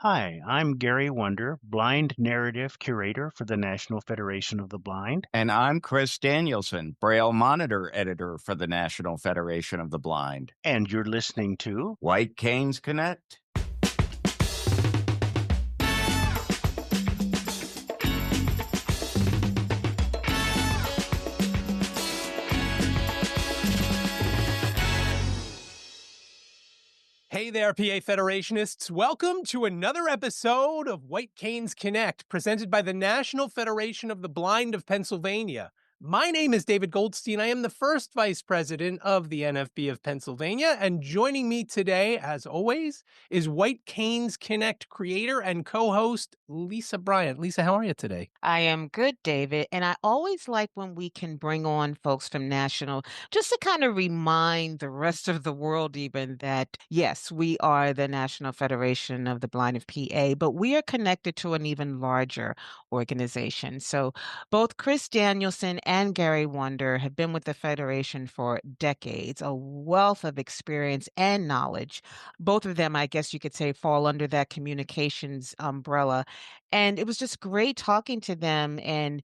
Hi, I'm Gary Wunder, Blind Narrative Curator for the National Federation of the Blind. And I'm Chris Danielsen, Braille Monitor Editor for the National Federation of the Blind. And you're listening to White Canes Connect. Hey there, PA Federationists. Welcome to another episode of White Canes Connect, presented by the National Federation of the Blind of Pennsylvania. My name is David Goldstein. I am the first vice president of the NFB of Pennsylvania, and joining me today, as always, is White Canes Connect creator and co-host Lisa Bryant. Lisa, how are you today? I am good, David. And I always like when we can bring on folks from national just to kind of remind the rest of the world, even that, yes, we are the National Federation of the Blind of PA, but we are connected to an even larger organization. So both Chris Danielsen and Gary Wunder have been with the Federation for decades, a wealth of experience and knowledge. Both of them, I guess you could say, fall under that communications umbrella. And it was just great talking to them and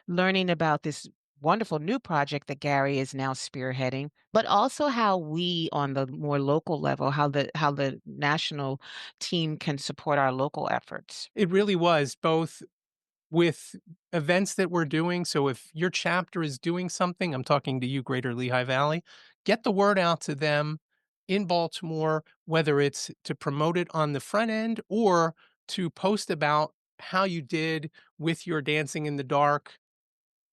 learning about this wonderful new project that Gary is now spearheading, but also how we on the more local level, how the national team can support our local efforts. It really was both with events that we're doing. So if your chapter is doing something, I'm talking to you, Greater Lehigh Valley, get the word out to them in Baltimore, whether it's to promote it on the front end or to post about how you did with your Dancing in the Dark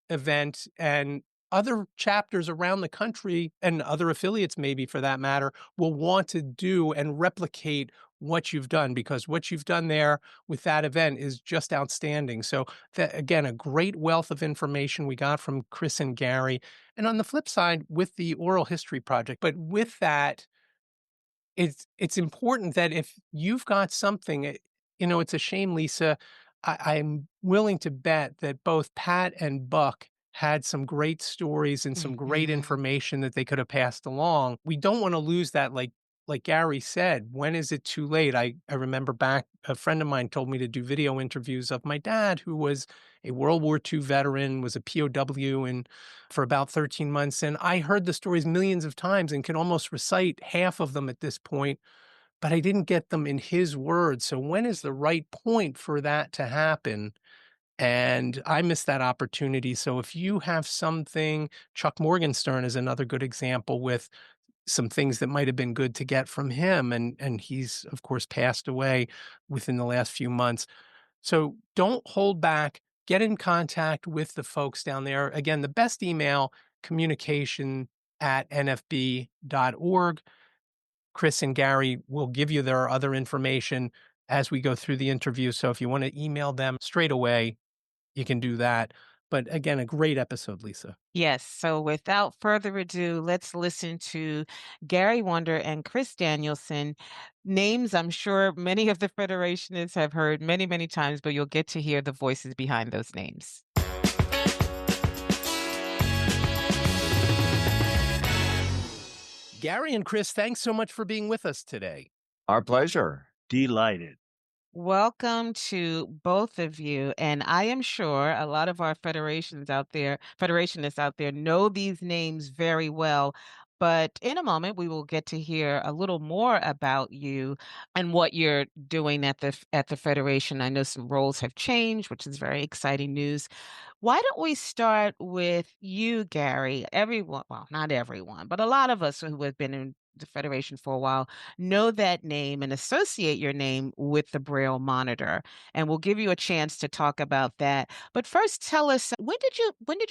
event, and other chapters around the country and other affiliates maybe for that matter will want to do and replicate what you've done, because what you've done there with that event is just outstanding. So that, again, a great wealth of information we got from Chris and Gary. And on the flip side, with the oral history project, but with that, it's important that if you've got something, it's a shame, Lisa. I'm willing to bet that both Pat and Buck had some great stories and some great Mhm. information that they could have passed along. We don't want to lose that, like Gary said, when is it too late? I remember back, a friend of mine told me to do video interviews of my dad, who was a World War II veteran, was a POW and for about 13 months. And I heard the stories millions of times and can almost recite half of them at this point, but I didn't get them in his words. So when is the right point for that to happen? And I missed that opportunity. So if you have something, Chuck Morgenstern is another good example with some things that might have been good to get from him. And he's, of course, passed away within the last few months. So don't hold back. Get in contact with the folks down there. Again, the best email, communication@nfb.org. Chris and Gary will give you their other information as we go through the interview. So if you want to email them straight away, you can do that. But again, a great episode, Lisa. Yes. So without further ado, let's listen to Gary Wunder and Chris Danielsen. Names I'm sure many of the Federationists have heard many, many times, but you'll get to hear the voices behind those names. Gary and Chris, thanks so much for being with us today. Our pleasure. Delighted. Welcome to both of you. And I am sure a lot of our federationists out there know these names very well. But in a moment, we will get to hear a little more about you and what you're doing at the Federation. I know some roles have changed, which is very exciting news. Why don't we start with you, Gary? Everyone, well, not everyone, but a lot of us who have been in the Federation for a while know that name and associate your name with the Braille Monitor. And we'll give you a chance to talk about that. But first, tell us, when did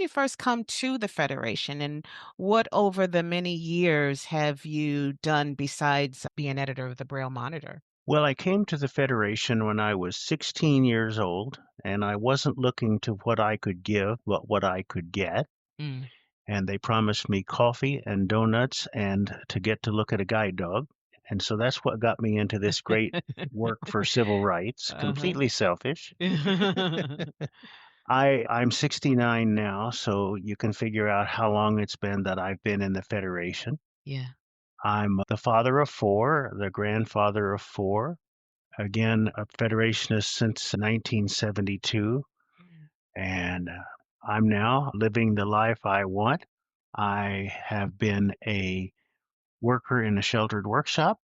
you first come to the Federation, and what over the many years have you done besides being editor of the Braille Monitor? Well, I came to the Federation when I was 16 years old, and I wasn't looking to what I could give, but what I could get. Mm. And they promised me coffee and donuts and to get to look at a guide dog. And so that's what got me into this great work for civil rights, Uh-huh. completely selfish. I'm 69 now, so you can figure out how long it's been that I've been in the Federation. Yeah. I'm the father of four, the grandfather of four. Again, a Federationist since 1972, and I'm now living the life I want. I have been a worker in a sheltered workshop,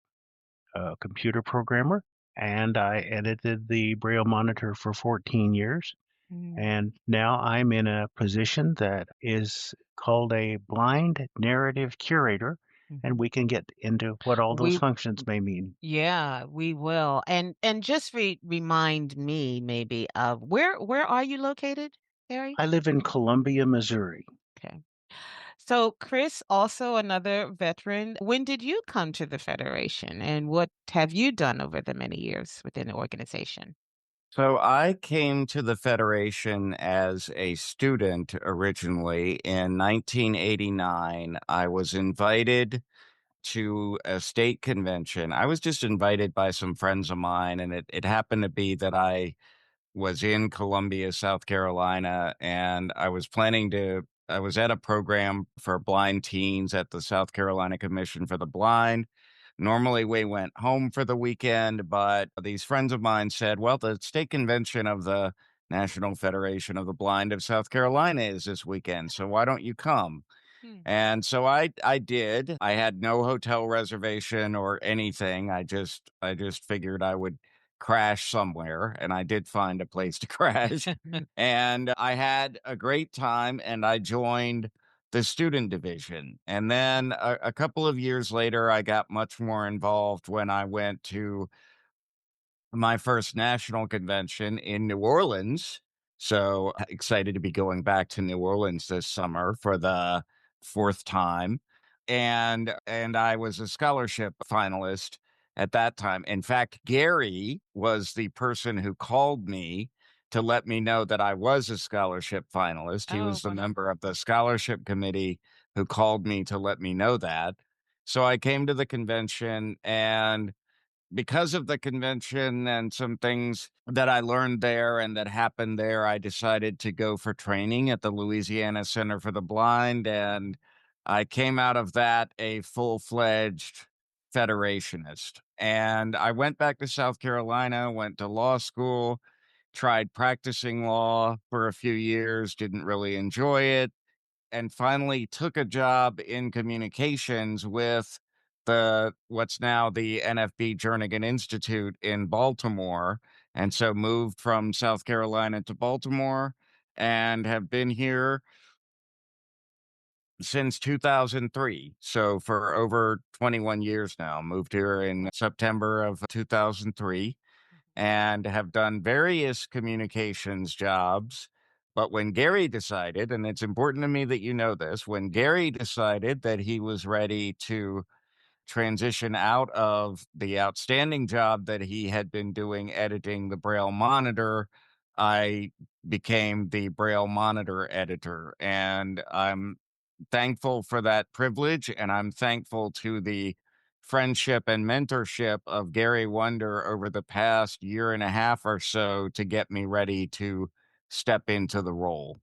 a computer programmer, and I edited the Braille Monitor for 14 years. And now I'm in a position that is called a Blind Narrative Curator, and we can get into what all those We functions may mean. Yeah, we will. And just remind me maybe of where are you located, Harry? I live in Columbia, Missouri. Okay. So Chris, also another veteran. When did you come to the Federation and what have you done over the many years within the organization? So I came to the Federation as a student originally in 1989. I was invited to a state convention. I was just invited by some friends of mine, and it happened to be that I was in Columbia, South Carolina, and I was at a program for blind teens at the South Carolina Commission for the Blind. Normally, we went home for the weekend, but these friends of mine said, well, the state convention of the National Federation of the Blind of South Carolina is this weekend, so why don't you come? Hmm. And so I did. I had no hotel reservation or anything. I just figured I would crash somewhere, and I did find a place to crash. And I had a great time, and I joined the student division. And then a couple of years later, I got much more involved when I went to my first national convention in New Orleans. So excited to be going back to New Orleans this summer for the fourth time. And I was a scholarship finalist at that time. In fact, Gary was the person who called me to let me know that I was a scholarship finalist. He Oh, was the member wonderful. of the scholarship committee who called me to let me know that. So I came to the convention, and because of the convention and some things that I learned there and that happened there, I decided to go for training at the Louisiana Center for the Blind. And I came out of that a full-fledged federationist. And I went back to South Carolina, went to law school, tried practicing law for a few years, didn't really enjoy it, and finally took a job in communications with the what's now the NFB Jernigan Institute in Baltimore. And so moved from South Carolina to Baltimore and have been here since 2003. So for over 21 years now. Moved here in September of 2003 and have done various communications jobs. But when Gary decided, and it's important to me that you know this, when Gary decided that he was ready to transition out of the outstanding job that he had been doing editing the Braille Monitor, I became the Braille Monitor editor. And I'm thankful for that privilege, and I'm thankful to the friendship and mentorship of Gary Wunder over the past year and a half or so to get me ready to step into the role.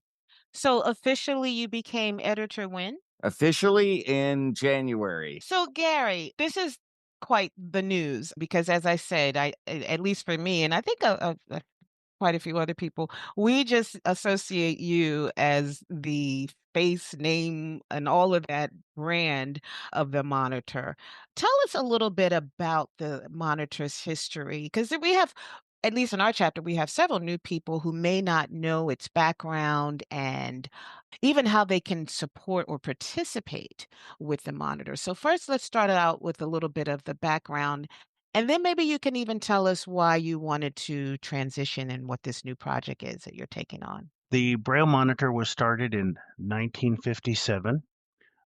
So officially you became editor when? Officially in January. So Gary, this is quite the news because as I said, at least for me, and I think quite a few other people, we just associate you as the face, name, and all of that brand of the monitor. Tell us a little bit about the monitor's history, because we have, at least in our chapter, we have several new people who may not know its background and even how they can support or participate with the monitor. So first, let's start out with a little bit of the background, and then maybe you can even tell us why you wanted to transition and what this new project is that you're taking on. The Braille Monitor was started in 1957.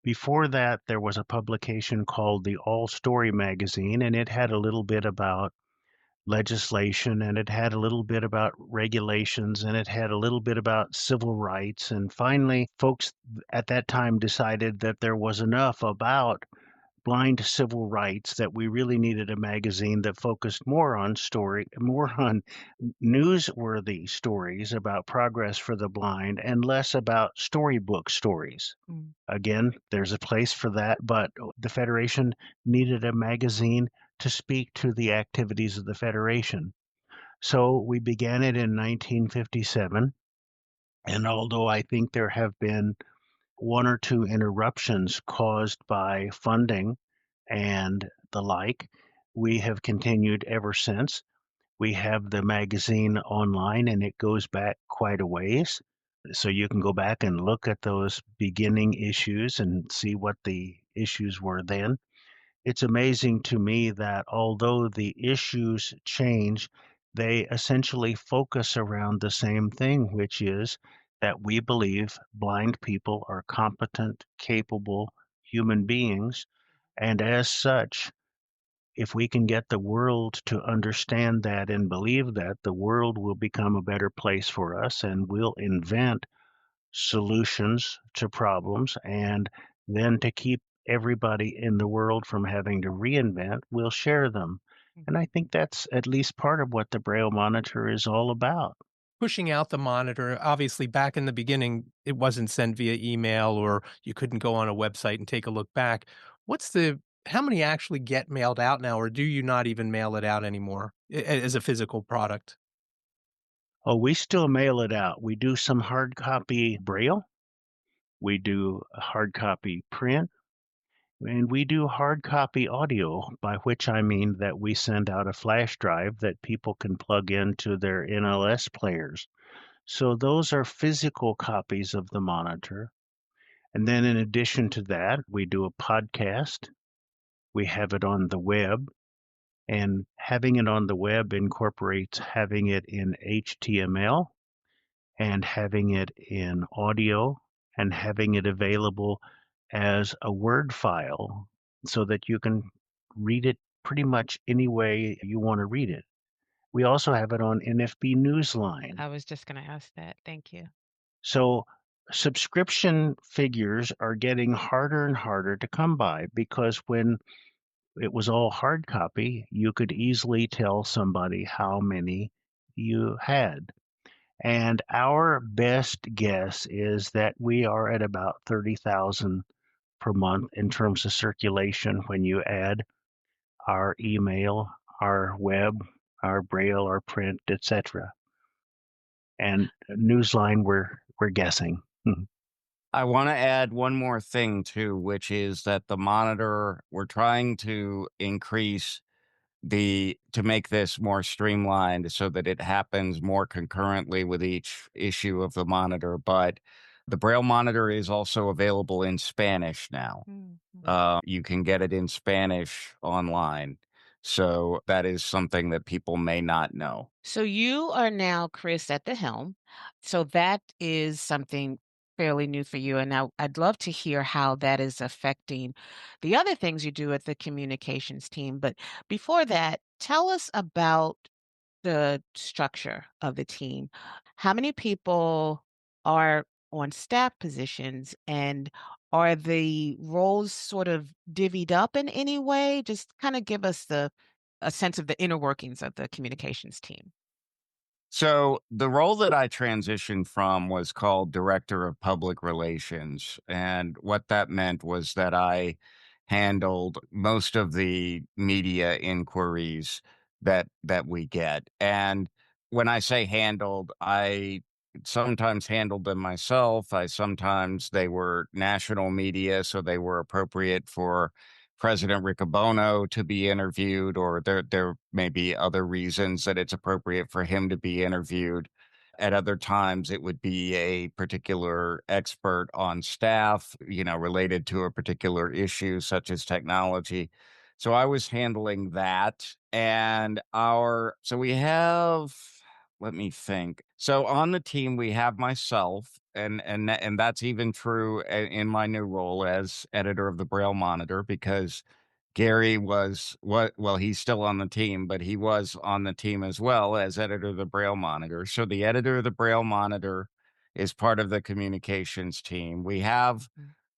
Before that, there was a publication called the All Story magazine, and it had a little bit about legislation, and it had a little bit about regulations, and it had a little bit about civil rights. And finally, folks at that time decided that there was enough about blind civil rights that we really needed a magazine that focused more on newsworthy stories about progress for the blind and less about storybook stories. Mm. Again, there's a place for that, but the Federation needed a magazine to speak to the activities of the Federation. So we began it in 1957, and although I think there have been one or two interruptions caused by funding and the like, we have continued ever since. We have the magazine online and it goes back quite a ways. So you can go back and look at those beginning issues and see what the issues were then. It's amazing to me that although the issues change, they essentially focus around the same thing, which is that we believe blind people are competent, capable human beings. And as such, if we can get the world to understand that and believe that, the world will become a better place for us and we'll invent solutions to problems. And then to keep everybody in the world from having to reinvent, we'll share them. And I think that's at least part of what the Braille Monitor is all about. Pushing out the monitor, obviously back in the beginning, it wasn't sent via email or you couldn't go on a website and take a look back. How many actually get mailed out now, or do you not even mail it out anymore as a physical product? Oh, we still mail it out. We do some hard copy Braille, we do hard copy print, and we do hard copy audio, by which I mean that we send out a flash drive that people can plug into their NLS players. So those are physical copies of the monitor. And then in addition to that, we do a podcast. We have it on the web. And having it on the web incorporates having it in HTML and having it in audio and having it available as a Word file so that you can read it pretty much any way you want to read it. We also have it on NFB Newsline. I was just going to ask that. Thank you. So subscription figures are getting harder and harder to come by because when it was all hard copy, you could easily tell somebody how many you had. And our best guess is that we are at about 30,000 per month in terms of circulation when you add our email, our web, our Braille, our print, etc. And Newsline, we're guessing. I want to add one more thing too, which is that the monitor, we're trying to increase to make this more streamlined so that it happens more concurrently with each issue of the monitor. But the Braille Monitor is also available in Spanish now. You can get it in Spanish online. So that is something that people may not know. So you are now, Chris, at the helm. So that is something fairly new for you. And now I'd love to hear how that is affecting the other things you do at the communications team. But before that, tell us about the structure of the team. How many people are on staff positions, and are the roles sort of divvied up in any way? Just kind of give us a sense of the inner workings of the communications team. So the role that I transitioned from was called Director of Public Relations. And what that meant was that I handled most of the media inquiries that we get. And when I say handled, I sometimes handled them myself. They were national media, so they were appropriate for President Riccobono to be interviewed, or there may be other reasons that it's appropriate for him to be interviewed. At other times, it would be a particular expert on staff, related to a particular issue, such as technology. So I was handling that. So we have, let me think. So on the team, we have myself, and that's even true in my new role as editor of the Braille Monitor, because Gary he's still on the team, but he was on the team as well as editor of the Braille Monitor. So the editor of the Braille Monitor is part of the communications team. We have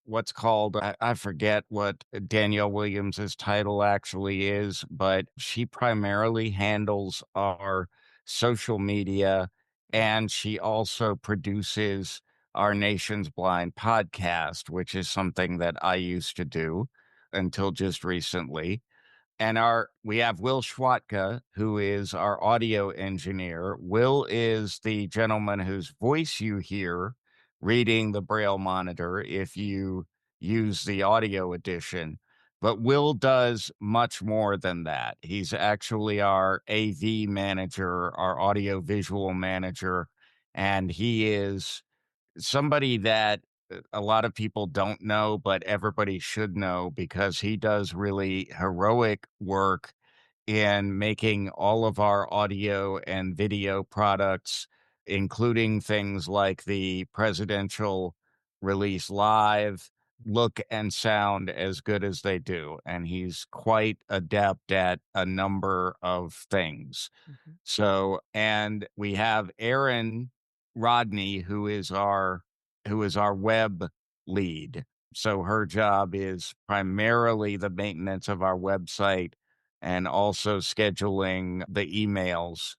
what's called, I forget what Danielle Williams's title actually is, but she primarily handles our social media, and she also produces our Nation's Blind podcast, which is something that I used to do until just recently. And we have Will Schwatka, who is our audio engineer. Will is the gentleman whose voice you hear reading the Braille Monitor if you use the audio edition. But Will does much more than that. He's actually our AV manager, our audio visual manager, and he is somebody that a lot of people don't know, but everybody should know because he does really heroic work in making all of our audio and video products, including things like the presidential release live, look and sound as good as they do. And he's quite adept at a number of things. Mhm. So, and we have Aaron Rodney, who is our web lead. So her job is primarily the maintenance of our website and also scheduling the emails.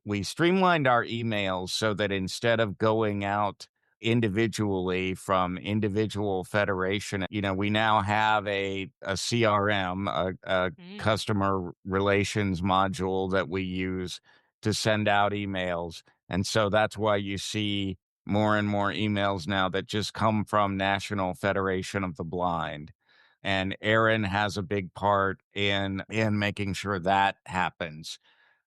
We streamlined our emails so that instead of going out individually from individual federation, we now have a CRM, a Mm. customer relations module that we use to send out emails. And so that's why you see more and more emails now that just come from National Federation of the Blind. And Aaron has a big part in making sure that happens.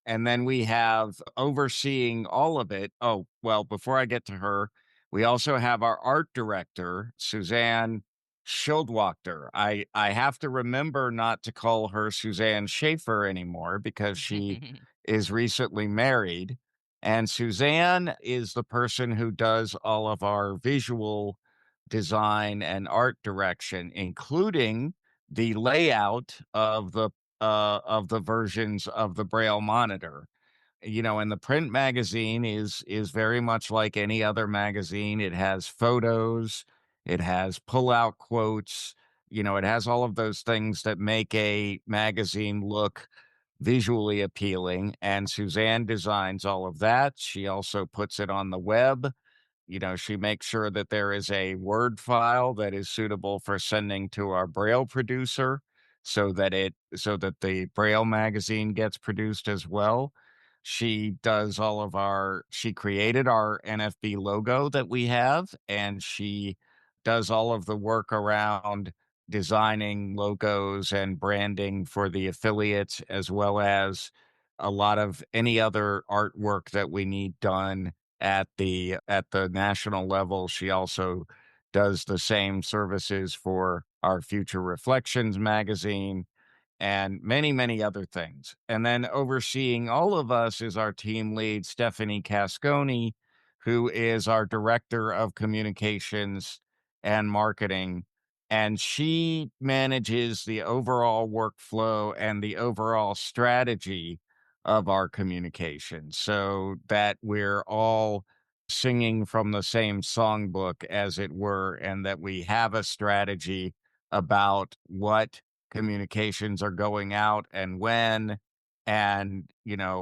And then we have overseeing all of it. Oh, well, before I get to her, we also have our art director, Suzanne Schildwachter. I have to remember not to call her Suzanne Schaefer anymore because she is recently married. And Suzanne is the person who does all of our visual design and art direction, including the layout of the versions of the Braille Monitor. And the print magazine is very much like any other magazine. It has photos, it has pull-out quotes, it has all of those things that make a magazine look visually appealing. And Suzanne designs all of that. She also puts it on the web. She makes sure that there is a Word file that is suitable for sending to our Braille producer so that the Braille magazine gets produced as well. She created our NFB logo that we have, and she does all of the work around designing logos and branding for the affiliates, as well as a lot of any other artwork that we need done at the national level. She also does the same services for our Future Reflections magazine and many, many other things. And then overseeing all of us is our team lead, Stephanie Casconi, who is our director of communications and marketing. And she manages the overall workflow and the overall strategy of our communication so that we're all singing from the same songbook, as it were, and that we have a strategy about what communications are going out and when, and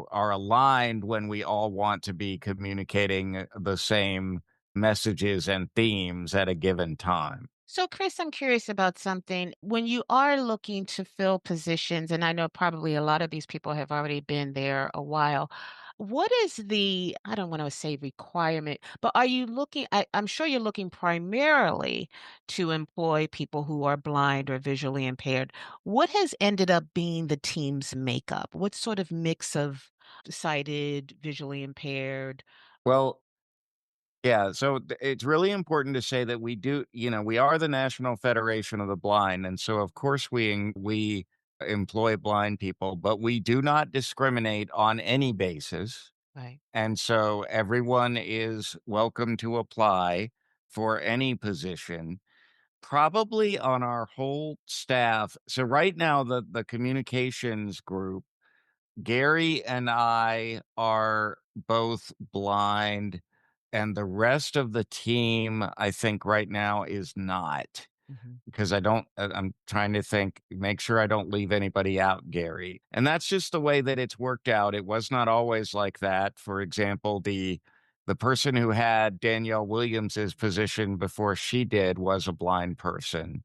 are aligned when we all want to be communicating the same messages and themes at a given time. So, Chris, I'm curious about something. When you are looking to fill positions, and I know probably a lot of these people have already been there a while, what is I don't want to say requirement, but are you looking, I'm sure you're looking primarily to employ people who are blind or visually impaired. What has ended up being the team's makeup? What sort of mix of sighted, visually impaired? Well, yeah, so it's really important to say that we are the National Federation of the Blind, and so of course we employ blind people, but we do not discriminate on any basis. Right. And so everyone is welcome to apply for any position, probably on our whole staff. So right now, the communications group, Gary and I are both blind, and the rest of the team, I think right now is not. Mhm. Because I'm trying to make sure I don't leave anybody out, Gary. And that's just the way that it's worked out. It was not always like that. For example, the person who had Danielle Williams's position before she did was a blind person.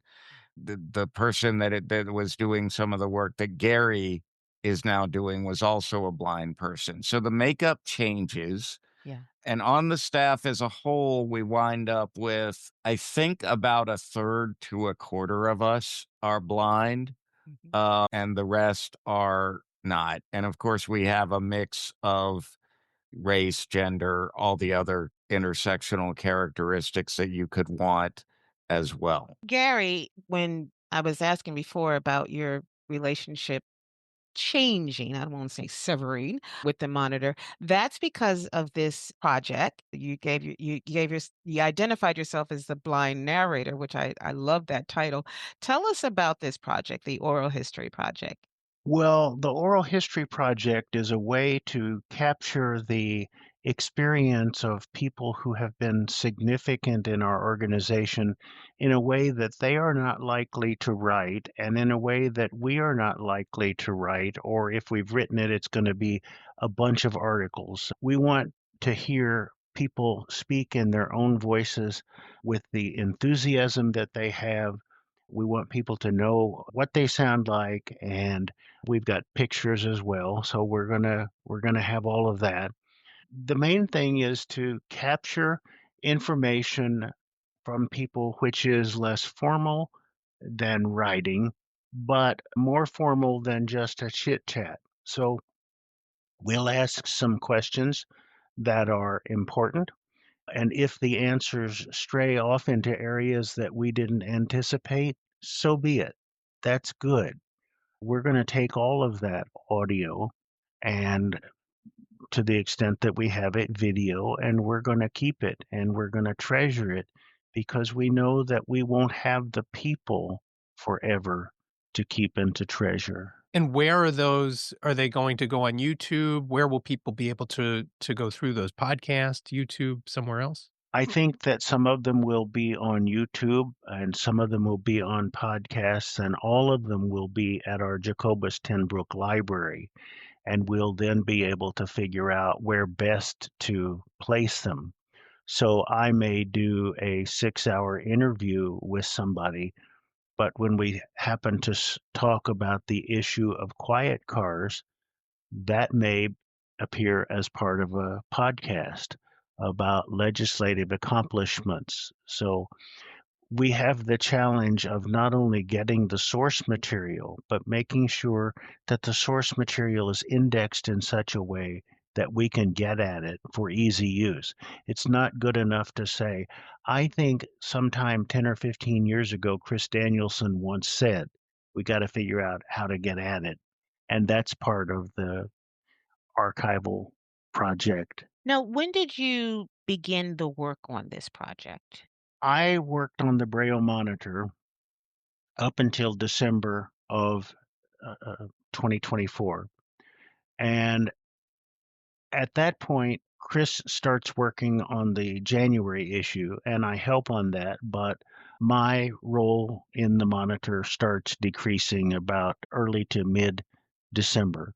the person that was doing some of the work that Gary is now doing was also a blind person. So the makeup changes. Yeah. And on the staff as a whole, we wind up with, I think, about a third to a quarter of us are blind, Mhm. and the rest are not. And of course, we have a mix of race, gender, all the other intersectional characteristics that you could want as well. Gary, when I was asking before about your relationship changing, I don't want to say severing with the monitor, that's because of this project. You identified yourself as the blind narrator, which I love that title. Tell us about this project, the Oral History Project. Well, the Oral History Project is a way to capture the experience of people who have been significant in our organization in a way that they are not likely to write, and in a way that we are not likely to write, or if we've written it, it's going to be a bunch of articles. We want to hear people speak in their own voices with the enthusiasm that they have. We want people to know what they sound like, and we've got pictures as well. So we're gonna have all of that. The main thing is to capture information from people which is less formal than writing, but more formal than just a chit chat. So we'll ask some questions that are important. And if the answers stray off into areas that we didn't anticipate, so be it. That's good. We're going to take all of that audio and to the extent that we have it video, and we're going to keep it and we're going to treasure it because we know that we won't have the people forever to keep and to treasure. And where are those? Are they going to go on YouTube? Where will people be able to go through those podcasts? YouTube, somewhere else? I think that some of them will be on YouTube and some of them will be on podcasts, and all of them will be at our Jacobus Tenbrook Library. And we'll then be able to figure out where best to place them. So I may do a 6-hour interview with somebody, but when we happen to talk about the issue of quiet cars, that may appear as part of a podcast about legislative accomplishments. So we have the challenge of not only getting the source material, but making sure that the source material is indexed in such a way that we can get at it for easy use. It's not good enough to say, I think sometime 10 or 15 years ago, Chris Danielsen once said, we got to figure out how to get at it. And that's part of the archival project. Now, when did you begin the work on this project? I worked on the Braille Monitor up until December of 2024. And at that point, Chris starts working on the January issue, and I help on that, but my role in the monitor starts decreasing about early to mid December.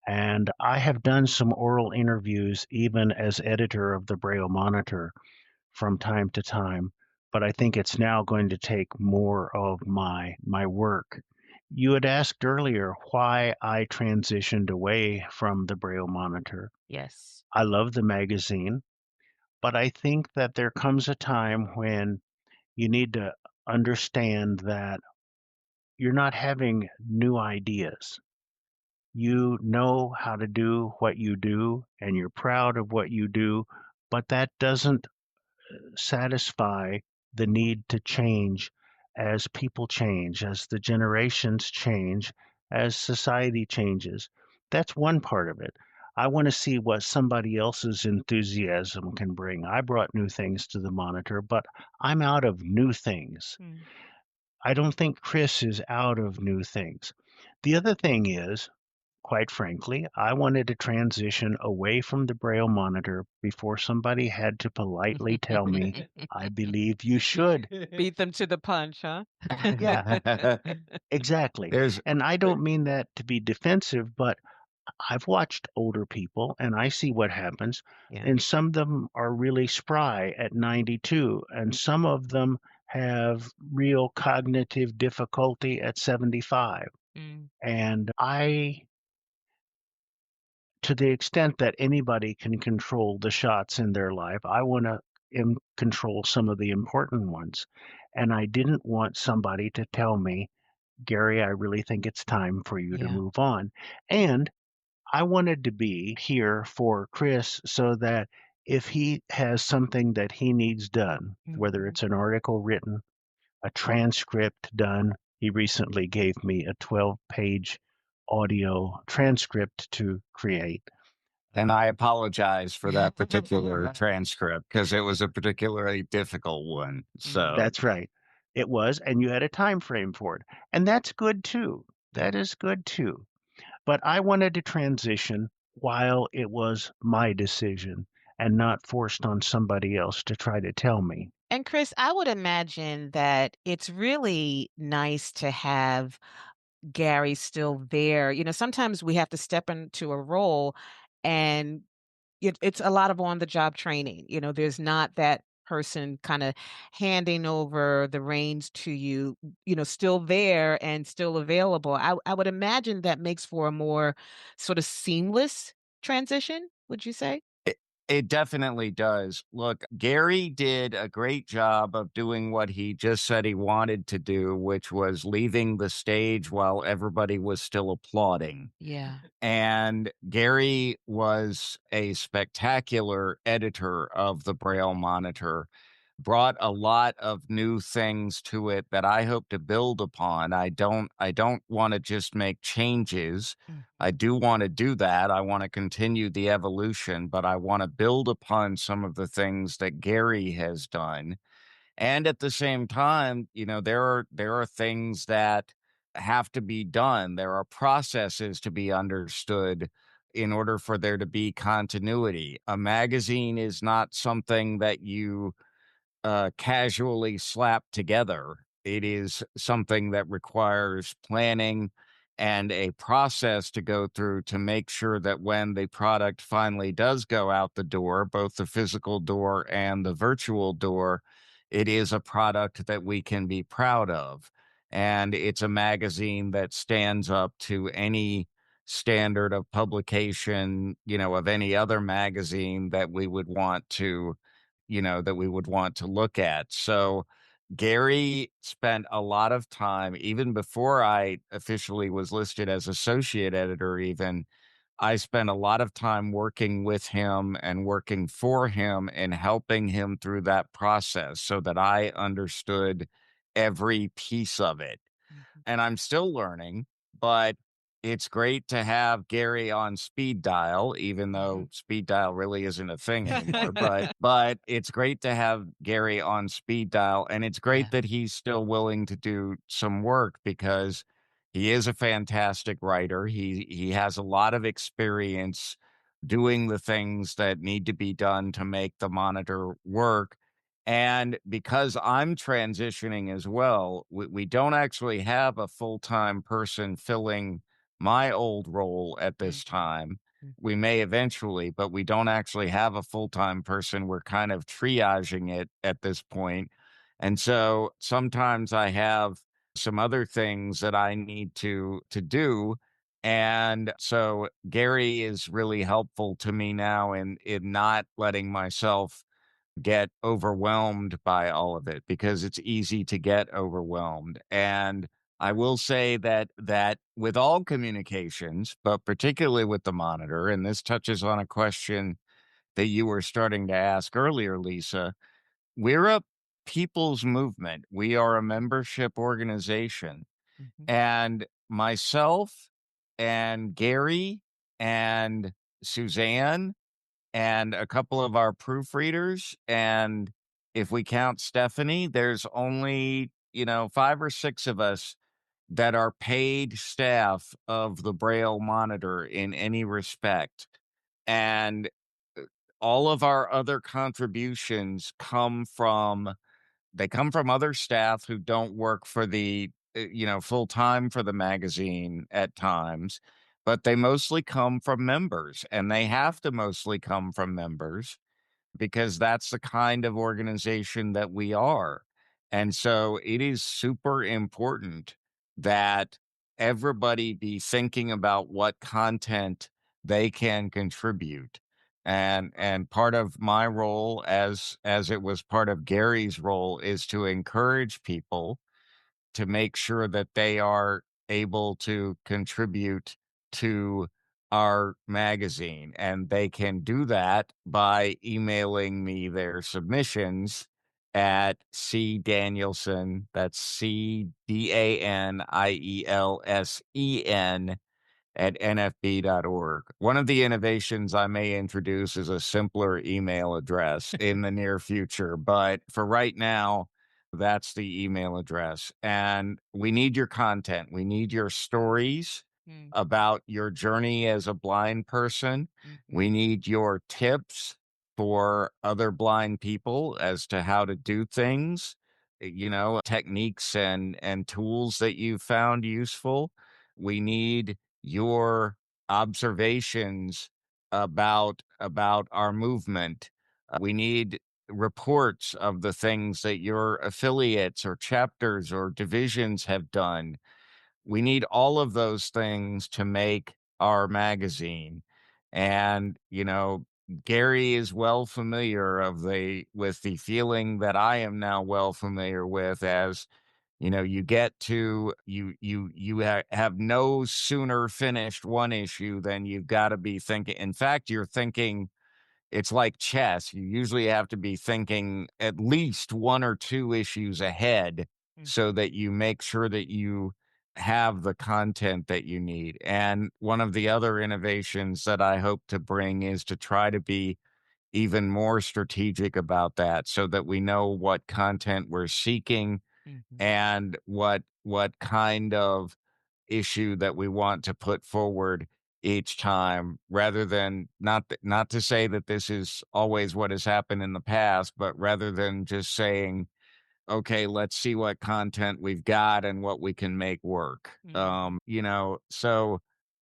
And I have done some oral interviews even as editor of the Braille Monitor from time to time, but I think it's now going to take more of my work. You had asked earlier why I transitioned away from the Braille Monitor. Yes. I love the magazine, but I think that there comes a time when you need to understand that you're not having new ideas. You know how to do what you do and you're proud of what you do, but that doesn't satisfy the need to change as people change, as the generations change, as society changes. That's one part of it. I want to see what somebody else's enthusiasm can bring. I brought new things to the monitor, but I'm out of new things. Mm. I don't think Chris is out of new things. The other thing is, quite frankly, I wanted to transition away from the Braille monitor before somebody had to politely tell me, I believe you should. Beat them to the punch, huh? Yeah, exactly. There's And I don't mean that to be defensive, but I've watched older people and I see what happens. Yeah. And some of them are really spry at 92, and some of them have real cognitive difficulty at 75. Mm. And to the extent that anybody can control the shots in their life, I want to control some of the important ones. And I didn't want somebody to tell me, Gary, I really think it's time for you to Yeah. move on. And I wanted to be here for Chris so that if he has something that he needs done, whether Mhm. it's an article written, a transcript done, he recently gave me a 12-page audio transcript to create. And I apologize for that particular transcript because it was a particularly difficult one. So That's right. It was, and you had a time frame for it. And that's good too. That is good too. But I wanted to transition while it was my decision and not forced on somebody else to try to tell me. And Chris, I would imagine that it's really nice to have Gary still there. You know, sometimes we have to step into a role and it's a lot of on the job training. You know, there's not that person kind of handing over the reins to you, you know, still there and still available. I would imagine that makes for a more sort of seamless transition, would you say? it definitely does. Look, Gary did a great job of doing what he just said he wanted to do, which was leaving the stage while everybody was still applauding. Yeah. And Gary was a spectacular editor of the Braille Monitor, brought a lot of new things to it that I hope to build upon. I don't want to just make changes. Mhm. I do want to do that. I want to continue the evolution, but I want to build upon some of the things that Gary has done. And at the same time, you know, there are things that have to be done. There are processes to be understood in order for there to be continuity. A magazine is not something that you casually slapped together. It is something that requires planning and a process to go through to make sure that when the product finally does go out the door, both the physical door and the virtual door, it is a product that we can be proud of. And it's a magazine that stands up to any standard of publication, you know, of any other magazine that we would want to that we would want to look at. So Gary spent a lot of time, even before I officially was listed as associate editor, even I spent a lot of time working with him and working for him and helping him through that process so that I understood every piece of it. Mhm. And I'm still learning, but it's great to have Gary on speed dial, even though Mhm. speed dial really isn't a thing anymore. But it's great to have Gary on speed dial, and it's great Yeah. that he's still willing to do some work because he is a fantastic writer. He has a lot of experience doing the things that need to be done to make the monitor work. And because I'm transitioning as well, we don't actually have a full-time person filling my old role at this Mhm. time. Mhm. We may eventually, but we don't actually have a full-time person. We're kind of triaging it at this point. And so sometimes I have some other things that I need to do. And so Gary is really helpful to me now in not letting myself get overwhelmed by all of it because it's easy to get overwhelmed. And I will say that with all communications, but particularly with the monitor, and this touches on a question that you were starting to ask earlier, Lisa, we're a people's movement. We are a membership organization. Mhm. And myself and Gary and Suzanne and a couple of our proofreaders. And if we count Stephanie, there's only, 5 or 6 of us that are paid staff of the Braille Monitor in any respect. And uh, all of our other contributions come from other staff who don't work for the full time for the magazine at times, but they mostly come from members, and they have to mostly come from members because that's the kind of organization that we are. And so it is super important that everybody be thinking about what content they can contribute. And part of my role, as it was part of Gary's role, is to encourage people to make sure that they are able to contribute to our magazine. And they can do that by emailing me their submissions at cdanielsen, that's CDANIELSEN, at nfb.org. One of the innovations I may introduce is a simpler email address in the near future, but for right now, that's the email address. And we need your content. We need your stories about your journey as a blind person. We need your tips for other blind people as to how to do things, techniques and tools that you found useful. We need your observations about our movement. We need reports of the things that your affiliates or chapters or divisions have done. We need all of those things to make our magazine. And, Gary is well familiar with the feeling that I am now well familiar with as you get to have no sooner finished one issue than you've got to be thinking. In fact, you're thinking it's like chess. You usually have to be thinking at least one or two issues ahead so that you make sure that you have the content that you need. And one of the other innovations that I hope to bring is to try to be even more strategic about that so that we know what content we're seeking and what kind of issue that we want to put forward each time, rather than not to say that this is always what has happened in the past, but rather than just saying, okay, let's see what content we've got and what we can make work. So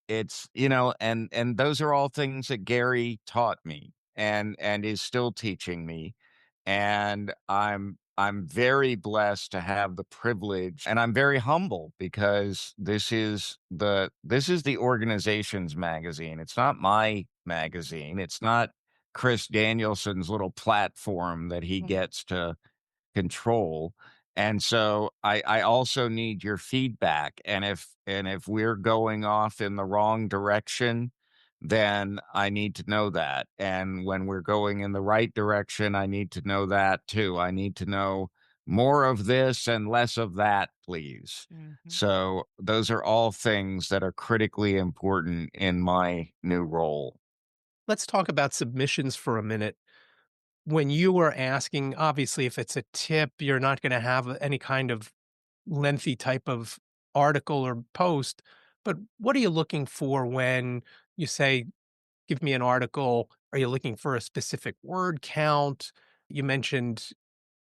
it's, and those are all things that Gary taught me and is still teaching me. And I'm very blessed to have the privilege, and I'm very humble because this is the organization's magazine. It's not my magazine. It's not Chris Danielsen's little platform that he gets to control. And so I also need your feedback. And if we're going off in the wrong direction, then I need to know that. And when we're going in the right direction, I need to know that too. I need to know more of this and less of that, please. So those are all things that are critically important in my new role. Let's talk about submissions for a minute. When you were asking, obviously, if it's a tip, you're not going to have any kind of lengthy type of article or post. But what are you looking for when you say, give me an article? Are you looking for a specific word count? You mentioned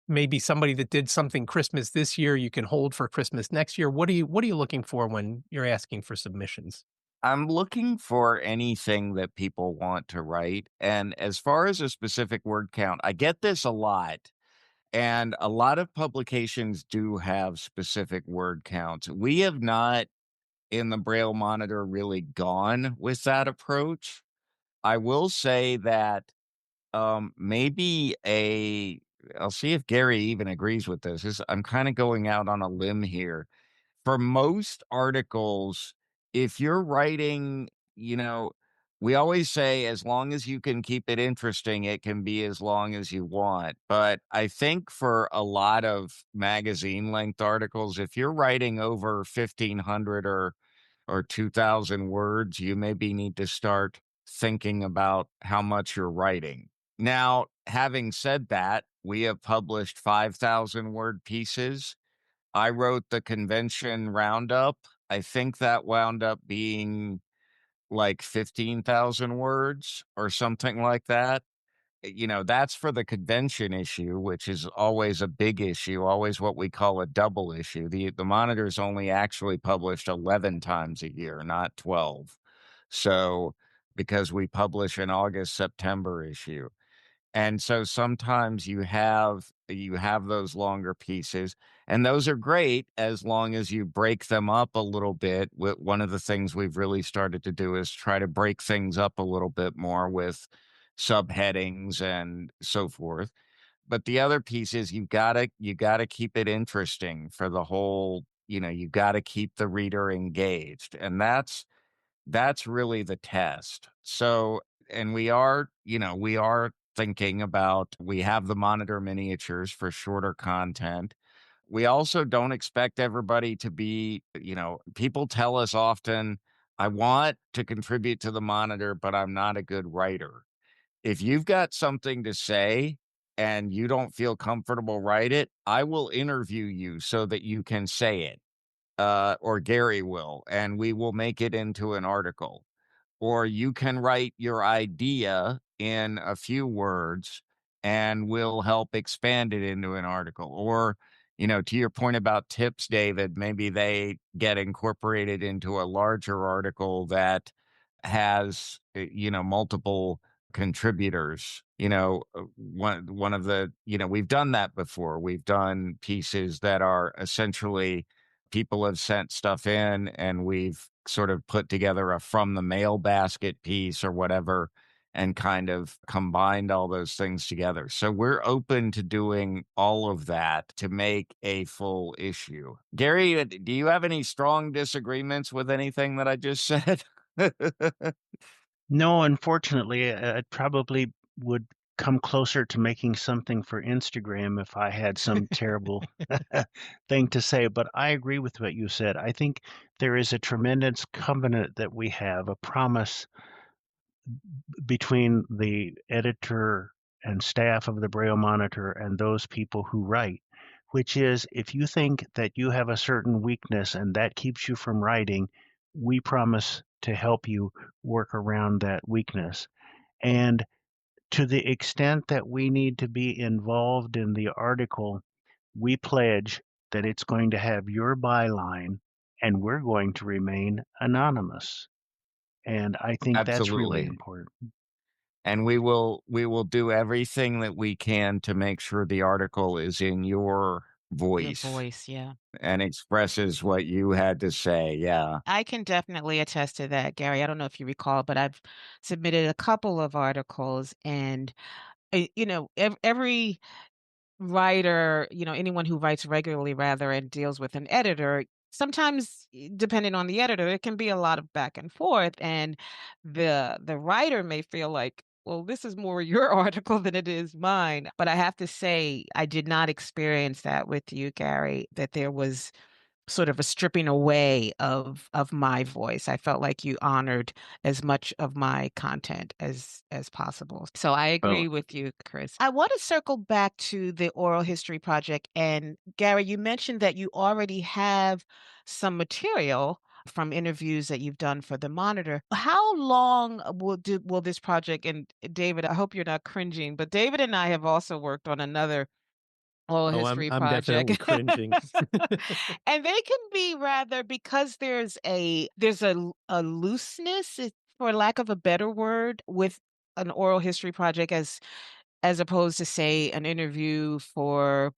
maybe somebody that did something Christmas this year you can hold for Christmas next year. What are you looking for when you're asking for submissions? I'm looking for anything that people want to write. And as far as a specific word count, I get this a lot. And a lot of publications do have specific word counts. We have not, in the Braille Monitor, really gone with that approach. I will say that maybe I'll see if Gary even agrees with this. I'm kind of going out on a limb here. For most articles, if you're writing, we always say as long as you can keep it interesting, it can be as long as you want. But I think for a lot of magazine length articles, if you're writing over 1,500 or 2,000 words, you maybe need to start thinking about how much you're writing. Now, having said that, we have published 5,000 word pieces. I wrote the convention roundup. I think that wound up being like 15,000 words or something like that. That's for the convention issue, which is always a big issue, always what we call a double issue. The monitor's only actually published 11 times a year, not 12. So, because we publish an August, September issue. And so sometimes you have you have those longer pieces, and those are great as long as you break them up a little bit. One of the things we've really started to do is try to break things up a little bit more with subheadings and so forth. But the other piece is you gotta keep it interesting for the whole, you gotta keep the reader engaged. And that's really the test. So, and we are thinking about, we have the monitor miniatures for shorter content. We also don't expect everybody to be, people tell us often, I want to contribute to the monitor, but I'm not a good writer. If you've got something to say and you don't feel comfortable write it, I will interview you so that you can say it. Or Gary will, and we will make it into an article. Or you can write your idea in a few words and we'll help expand it into an article. Or, to your point about tips, David, maybe they get incorporated into a larger article that has, multiple contributors. One of the, we've done that before. We've done pieces that are essentially, people have sent stuff in and we've sort of put together a from the mail basket piece or whatever and kind of combined all those things together. So we're open to doing all of that to make a full issue. Gary, do you have any strong disagreements with anything that I just said? No, unfortunately, I probably would come closer to making something for Instagram if I had some terrible thing to say. But I agree with what you said. I think there is a tremendous covenant that we have, a promise between the editor and staff of the Braille Monitor and those people who write, which is if you think that you have a certain weakness and that keeps you from writing, we promise to help you work around that weakness. And to the extent that we need to be involved in the article, we pledge that it's going to have your byline and we're going to remain anonymous. And I think that's really Absolutely. important. And we will do everything that we can to make sure the article is in your Your voice voice, yeah. and expresses what you had to say. Yeah. I can definitely attest to that, Gary. I don't know if you recall, but I've submitted a couple of articles and every writer, anyone who writes regularly rather and deals with an editor, sometimes depending on the editor, it can be a lot of back and forth and the writer may feel like, well, this is more your article than it is mine. But I have to say, I did not experience that with you, Gary, that there was sort of a stripping away of my voice. I felt like you honored as much of my content as possible. So I agree Well, with you, Chris. I want to circle back to the oral history project. And Gary, you mentioned that you already have some material from interviews that you've done for the Monitor. How long will this project, and David, I hope you're not cringing, but David and I have also worked on another oral Oh, I'm history I'm project. definitely cringing. And they can be rather, because there's a looseness, for lack of a better word, with an oral history project as opposed to, say, an interview for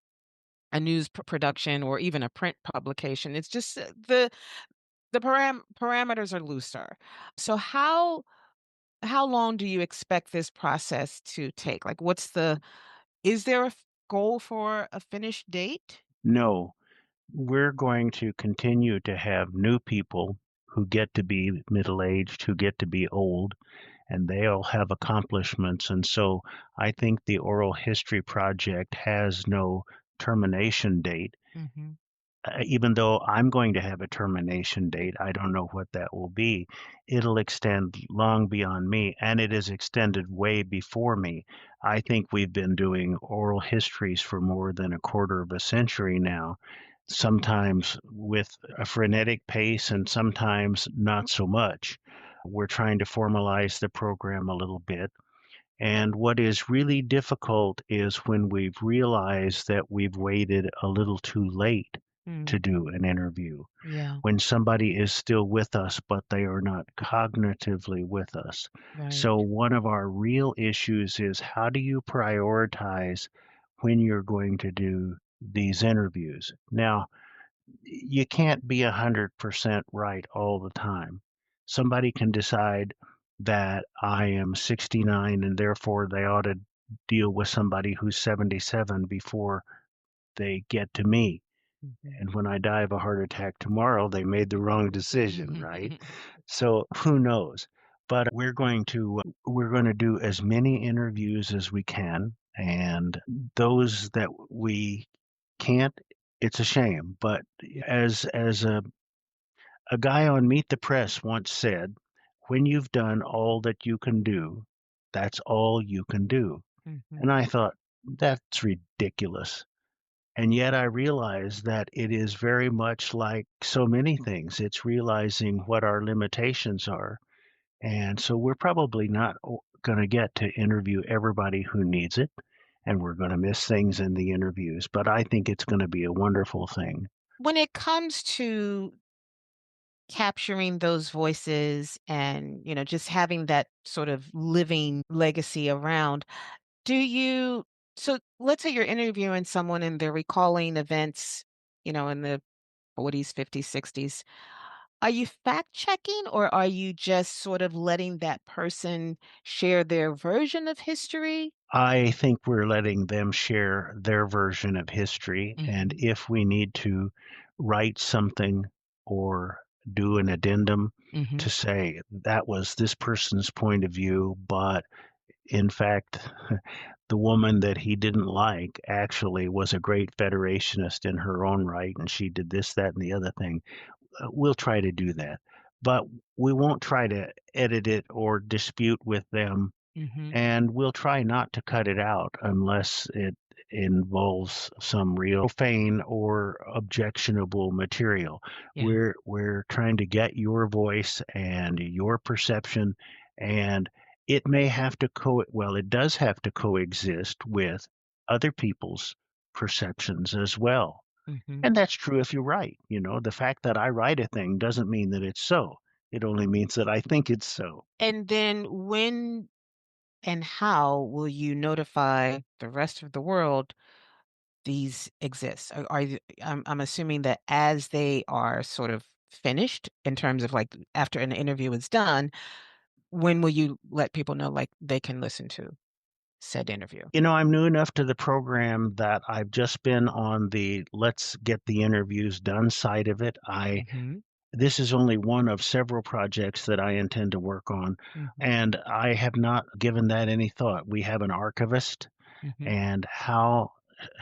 a news production or even a print publication. It's just the parameters are looser. So how long do you expect this process to take? Like, is there a goal for a finished date? no, we're going to continue to have new people who get to be middle aged, who get to be old, and they all have accomplishments. And so I think the Oral History Project has no termination date. Mhm. Even though I'm going to have a termination date, I don't know what that will be. It'll extend long beyond me, and it is extended way before me. I think we've been doing oral histories for more than a quarter of a century now, sometimes with a frenetic pace and sometimes not so much. We're trying to formalize the program a little bit. And what is really difficult is when we've realized that we've waited a little too late to Mm, do an interview. yeah, When somebody is still with us, but they are not cognitively with us. right. So, one of our real issues is how do you prioritize when you're going to do these interviews. Now, you can't be 100% right all the time. Somebody can decide that I am 69 and therefore they ought to deal with somebody who's 77 before they get to me. And when I die of a heart attack tomorrow, they made the wrong decision, right? So who knows? But we're going to do as many interviews as we can, and those that we can't, it's a shame. But as a guy on Meet the Press once said, when you've done all that you can do, that's all you can do. And I thought, that's ridiculous. And yet I realize that it is very much like so many things. It's realizing what our limitations are. And so we're probably not going to get to interview everybody who needs it. And we're going to miss things in the interviews. But I think it's going to be a wonderful thing. When it comes to capturing those voices and, just having that sort of living legacy around, do you so let's say you're interviewing someone and they're recalling events, in the 40s, 50s, 60s. Are you fact checking or are you just sort of letting that person share their version of history? I think we're letting them share their version of history. And if we need to write something or do an addendum to say that was this person's point of view, but in fact, the woman that he didn't like actually was a great Federationist in her own right, and she did this, that, and the other thing. We'll try to do that. But we won't try to edit it or dispute with them, and we'll try not to cut it out unless it involves some real profane or objectionable material. Yeah. We're trying to get your voice and your perception, and it may have to it does have to coexist with other people's perceptions as well. And that's true if you write. The fact that I write a thing doesn't mean that it's so. It only means that I think it's so. And then when and how will you notify the rest of the world these exist? I'm assuming that as they are sort of finished in terms of like after an interview is done, when will you let people know like they can listen to said interview? I'm new enough to the program that I've just been on the let's get the interviews done side of it. This is only one of several projects that I intend to work on, and I have not given that any thought. We have an archivist, and how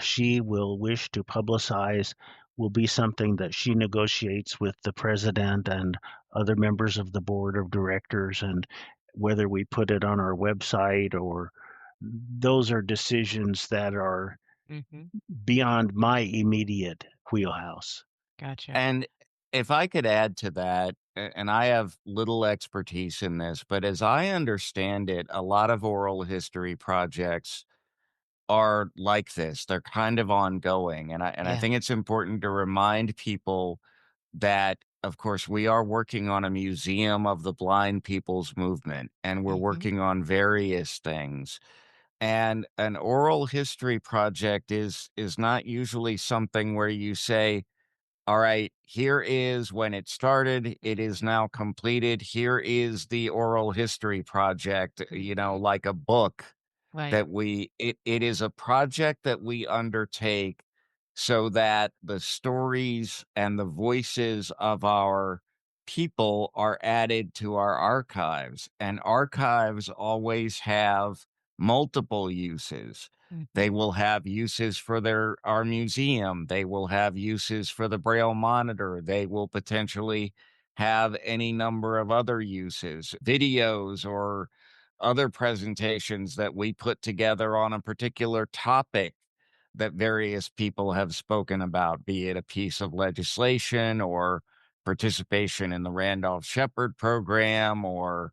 she will wish to publicize will be something that she negotiates with the president and other members of the board of directors, and whether we put it on our website or those are decisions that are beyond my immediate wheelhouse. Gotcha. And if I could add to that, and I have little expertise in this, but as I understand it, a lot of oral history projects are like this. They're kind of ongoing. And I Yeah. think it's important to remind people that, of course, we are working on a museum of the blind people's movement, and we're working on various things. And an oral history project is not usually something where you say, all right, here is when it started. It is now completed. Here is the oral history project, like a book Right. that it is a project that we undertake so that the stories and the voices of our people are added to our archives. And archives always have multiple uses. They will have uses for our museum. They will have uses for the Braille Monitor. They will potentially have any number of other uses, videos or other presentations that we put together on a particular topic that various people have spoken about, be it a piece of legislation or participation in the Randolph Shepherd program or,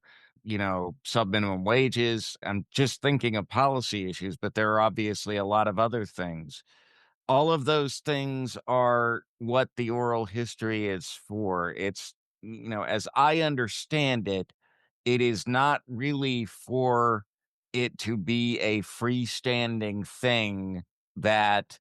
sub-minimum wages. I'm just thinking of policy issues, but there are obviously a lot of other things. All of those things are what the oral history is for. It's, as I understand it, it is not really for it to be a freestanding thing that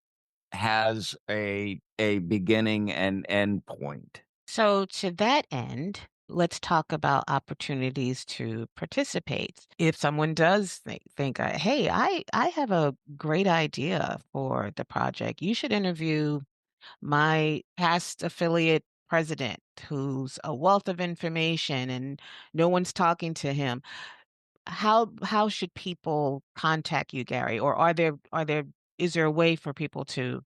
has a beginning and end point. So, to that end, let's talk about opportunities to participate. If someone does think hey, I have a great idea for the project, you should interview my past affiliate president who's a wealth of information and no one's talking to him. How should people contact you, Gary? Or are there is there a way for people to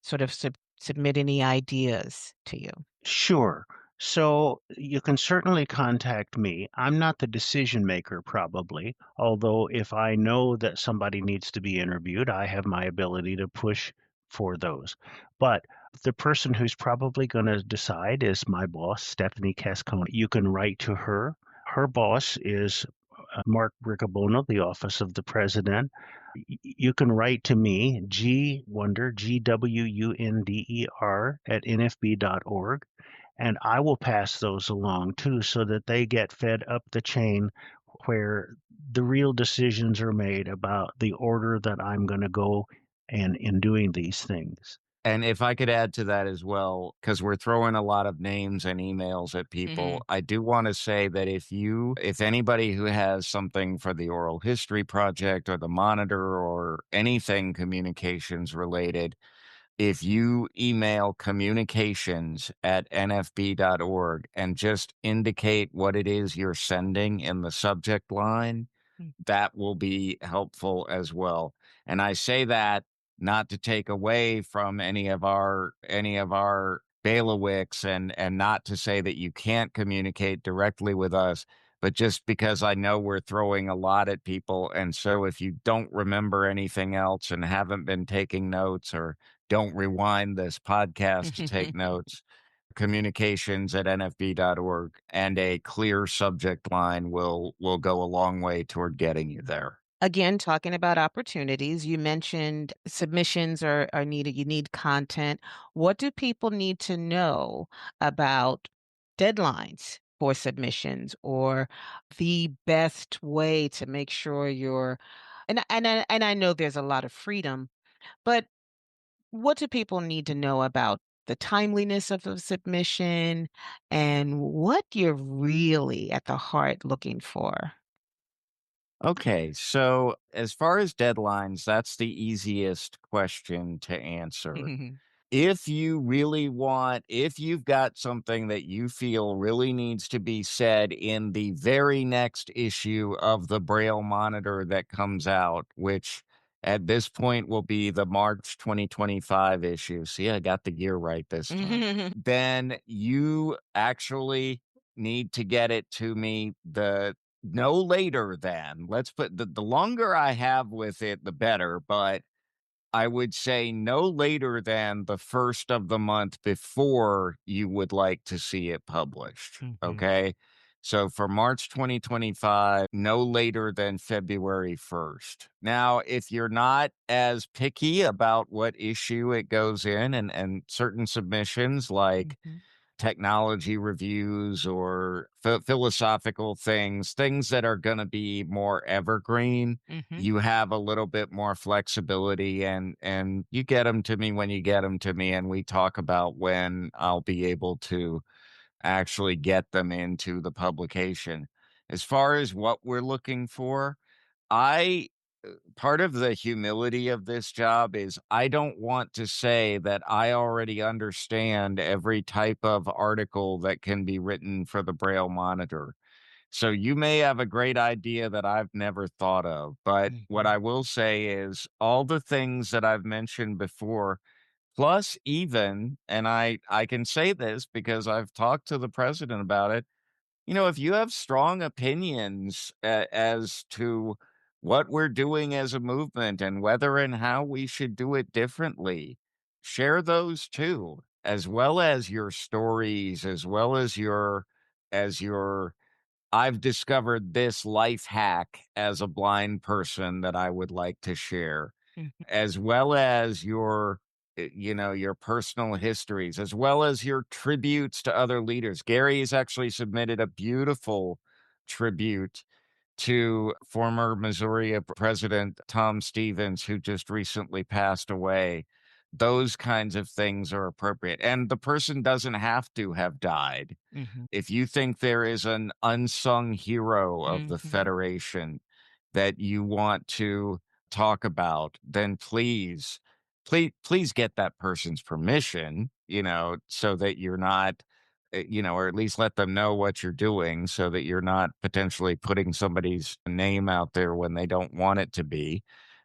sort of submit any ideas to you? Sure. So you can certainly contact me. I'm not the decision maker, probably, although if I know that somebody needs to be interviewed, I have my ability to push for those. But the person who's probably going to decide is my boss, Stephanie Cascone. You can write to her. Her boss is Mark Riccobono, the Office of the President. You can write to me, Wunder, GWUNDER, at NFB.org, and I will pass those along too so that they get fed up the chain where the real decisions are made about the order that I'm going to go and in doing these things. And if I could add to that as well, because we're throwing a lot of names and emails at people, I do want to say that if anybody who has something for the Oral History Project or the Monitor or anything communications related, if you email communications@nfb.org and just indicate what it is you're sending in the subject line, that will be helpful as well. And I say that not to take away from any of our bailiwicks and not to say that you can't communicate directly with us, but just because I know we're throwing a lot at people. And so if you don't remember anything else and haven't been taking notes or don't rewind this podcast to take notes, communications@nfb.org and a clear subject line will go a long way toward getting you there. Again, talking about opportunities, you mentioned submissions are needed. You need content. What do people need to know about deadlines for submissions or the best way to make sure and I know there's a lot of freedom, but what do people need to know about the timeliness of a submission and what you're really at the heart looking for? Okay, so as far as deadlines, that's the easiest question to answer. If you've got something that you feel really needs to be said in the very next issue of the Braille Monitor that comes out, which at this point will be the March 2025 issue. See, I got the year right this time. Then you actually need to get it to me the no later than, let's put the longer I have with it, the better, but I would say no later than the first of the month before you would like to see it published. Okay. So for March 2025, no later than February 1st. Now, if you're not as picky about what issue it goes in and certain submissions like technology reviews or philosophical things that are going to be more evergreen, you have a little bit more flexibility and you get them to me when you get them to me and we talk about when I'll be able to actually get them into the publication. As far as what we're looking for, I part of the humility of this job is I don't want to say that I already understand every type of article that can be written for the Braille Monitor. So you may have a great idea that I've never thought of, but what I will say is all the things that I've mentioned before, plus even, and I can say this because I've talked to the president about it, if you have strong opinions as to what we're doing as a movement and whether and how we should do it differently, share those too, as well as your stories, as well as your I've discovered this life hack as a blind person that I would like to share, as well as your personal histories, as well as your tributes to other leaders. Gary has actually submitted a beautiful tribute to former Missouri President Tom Stevens, who just recently passed away. Those kinds of things are appropriate. And the person doesn't have to have died. Mhm. If you think there is an unsung hero of the Mhm. Federation that you want to talk about, then please get that person's permission, so that you're not, or at least let them know what you're doing so that you're not potentially putting somebody's name out there when they don't want it to be.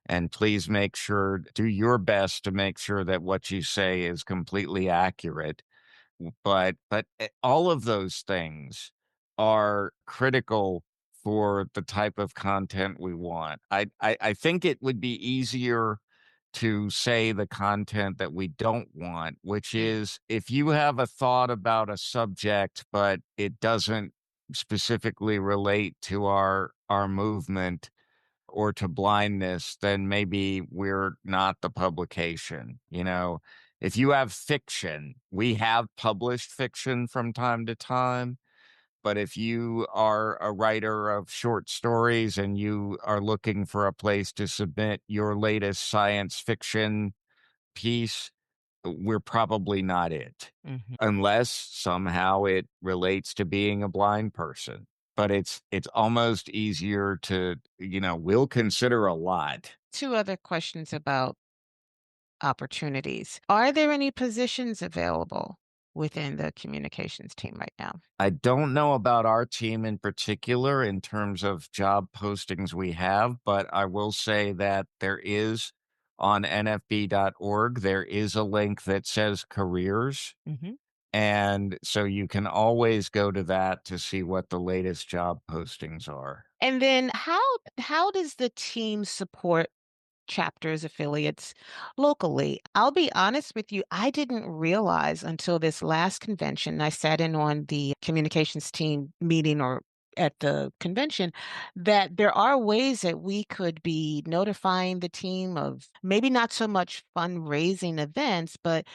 And please do your best to make sure that what you say is completely accurate. But all of those things are critical for the type of content we want. I think it would be easier to say the content that we don't want, which is if you have a thought about a subject, but it doesn't specifically relate to our movement or to blindness, then maybe we're not the publication. If you have fiction, we have published fiction from time to time. But if you are a writer of short stories and you are looking for a place to submit your latest science fiction piece, we're probably not it, Mhm. unless somehow it relates to being a blind person. But it's almost easier to, we'll consider a lot. Two other questions about opportunities. Are there any positions available within the communications team right now? I don't know about our team in particular in terms of job postings we have, but I will say that there is on nfb.org, there is a link that says careers. Mhm. And so you can always go to that to see what the latest job postings are. And then how does the team support chapters, affiliates locally? I'll be honest with you, I didn't realize until this last convention, I sat in on the communications team meeting or at the convention, that there are ways that we could be notifying the team of maybe not so much fundraising events, but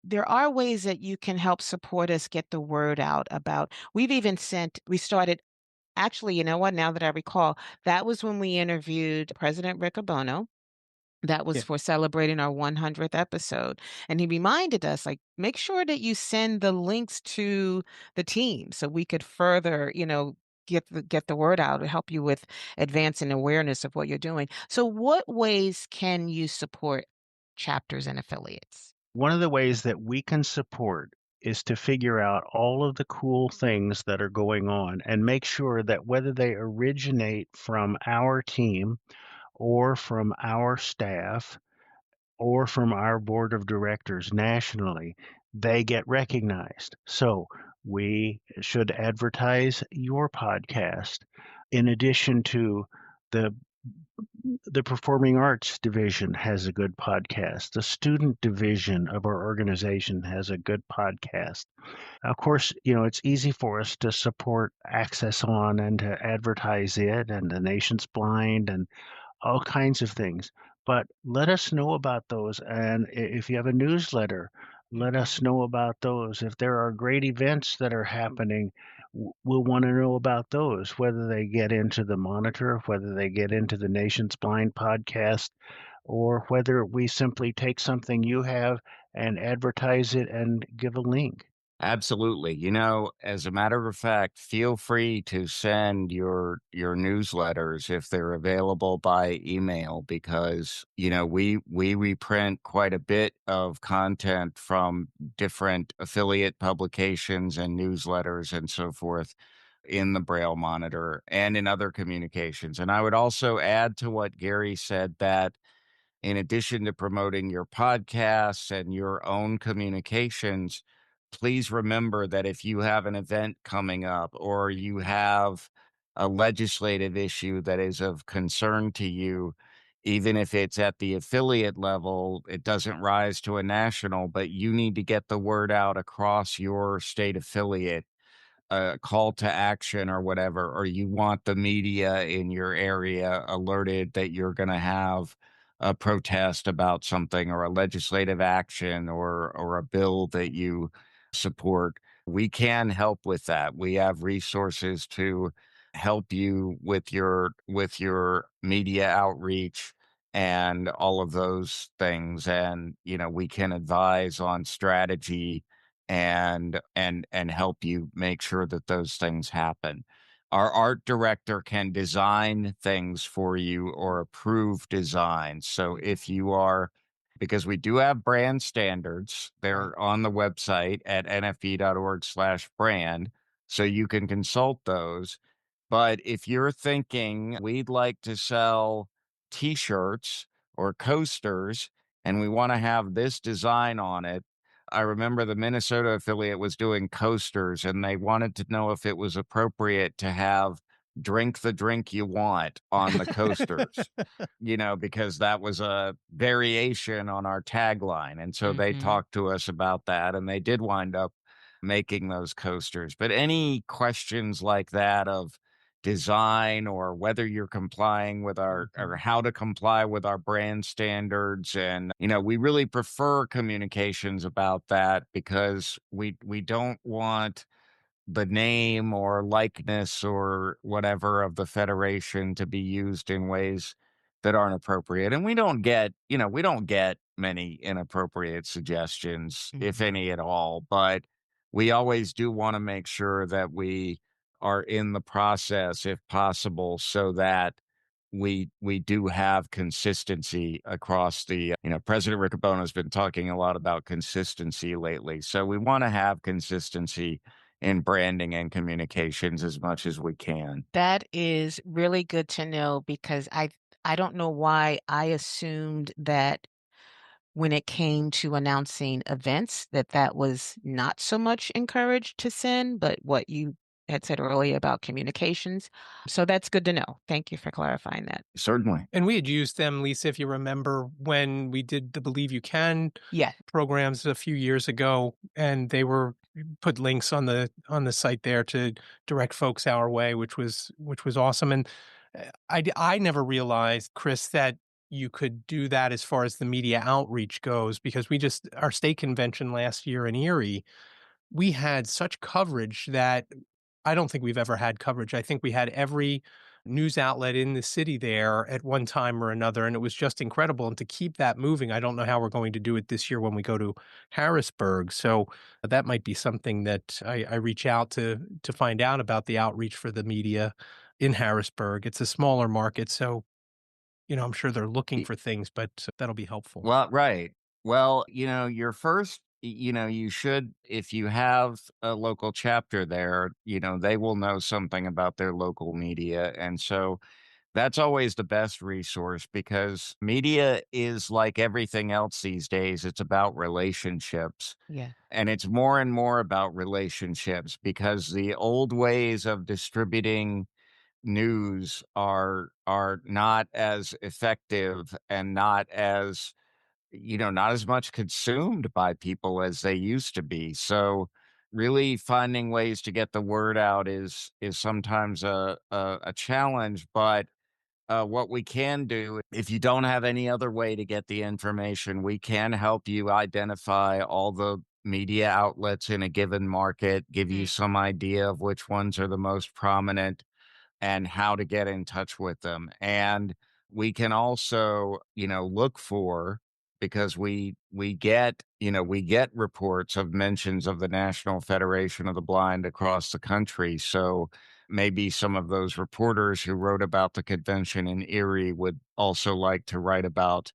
there are ways that you can help support us get the word out about. We started. Actually, you know what? Now that I recall, that was when we interviewed President Riccobono. That was Yeah. for celebrating our 100th episode. And he reminded us, like, make sure that you send the links to the team so we could further, get the word out and help you with advancing awareness of what you're doing. So what ways can you support chapters and affiliates? One of the ways that we can support is to figure out all of the cool things that are going on and make sure that whether they originate from our team or from our staff or from our board of directors nationally, they get recognized. So we should advertise your podcast in addition to the the performing arts division has a good podcast. The student division of our organization has a good podcast. Of course, it's easy for us to support Access On and to advertise it and the Nation's Blind and all kinds of things. But let us know about those. And if you have a newsletter, let us know about those. If there are great events that are happening, we'll want to know about those, whether they get into the Monitor, whether they get into the Nation's Blind podcast, or whether we simply take something you have and advertise it and give a link. Absolutely. As a matter of fact, feel free to send your newsletters if they're available by email because, we reprint quite a bit of content from different affiliate publications and newsletters and so forth in the Braille Monitor and in other communications. And I would also add to what Gary said that in addition to promoting your podcasts and your own communications, please remember that if you have an event coming up or you have a legislative issue that is of concern to you, even if it's at the affiliate level, it doesn't rise to a national, but you need to get the word out across your state affiliate, a call to action or whatever, or you want the media in your area alerted that you're going to have a protest about something or a legislative action or a bill that you support, we can help with that. We have resources to help you with your media outreach and all of those things. And we can advise on strategy and help you make sure that those things happen. Our art director can design things for you or approve designs. So if you are, because we do have brand standards, they're on the website at nfb.org/brand, so you can consult those. But if you're thinking we'd like to sell t-shirts or coasters and we want to have this design on it, I remember the Minnesota affiliate was doing coasters and they wanted to know if it was appropriate to have drink the drink you want on the coasters, because that was a variation on our tagline. And so they Mhm. talked to us about that and they did wind up making those coasters. But any questions like that of design or whether you're complying with our or how to comply with our brand standards, and we really prefer communications about that because we don't want the name or likeness or whatever of the federation to be used in ways that aren't appropriate. And we don't get many inappropriate suggestions, if Mhm. any at all, but we always do want to make sure that we are in the process if possible so that we do have consistency across the President Riccobono has been talking a lot about consistency lately. So we want to have consistency in branding and communications as much as we can. That is really good to know because I don't know why I assumed that when it came to announcing events that that was not so much encouraged to send, but what you had said earlier about communications. So that's good to know. Thank you for clarifying that. Certainly. And we had used them, Lisa, if you remember, when we did the Believe You Can Yes. programs a few years ago, and they were put links on the site there to direct folks our way, which was awesome. And I never realized, Chris, that you could do that as far as the media outreach goes, because our state convention last year in Erie, we had such coverage that I don't think we've ever had coverage. I think we had every news outlet in the city there at one time or another, and it was just incredible. And to keep that moving, I don't know how we're going to do it this year when we go to Harrisburg. So that might be something that I reach out to find out about the outreach for the media in Harrisburg. It's a smaller market, so I'm sure they're looking for things, but that'll be helpful. Well, right. Well, your first, you should, if you have a local chapter there, they will know something about their local media. And so that's always the best resource because media is like everything else these days. It's about relationships. Yeah. And it's more and more about relationships because the old ways of distributing news are not as effective and not as much consumed by people as they used to be. So really finding ways to get the word out is sometimes a challenge, but what we can do, if you don't have any other way to get the information, we can help you identify all the media outlets in a given market, give you Mm. some idea of which ones are the most prominent and how to get in touch with them. And we can also, look for, because we get reports of mentions of the National Federation of the Blind across the country. So maybe some of those reporters who wrote about the convention in Erie would also like to write about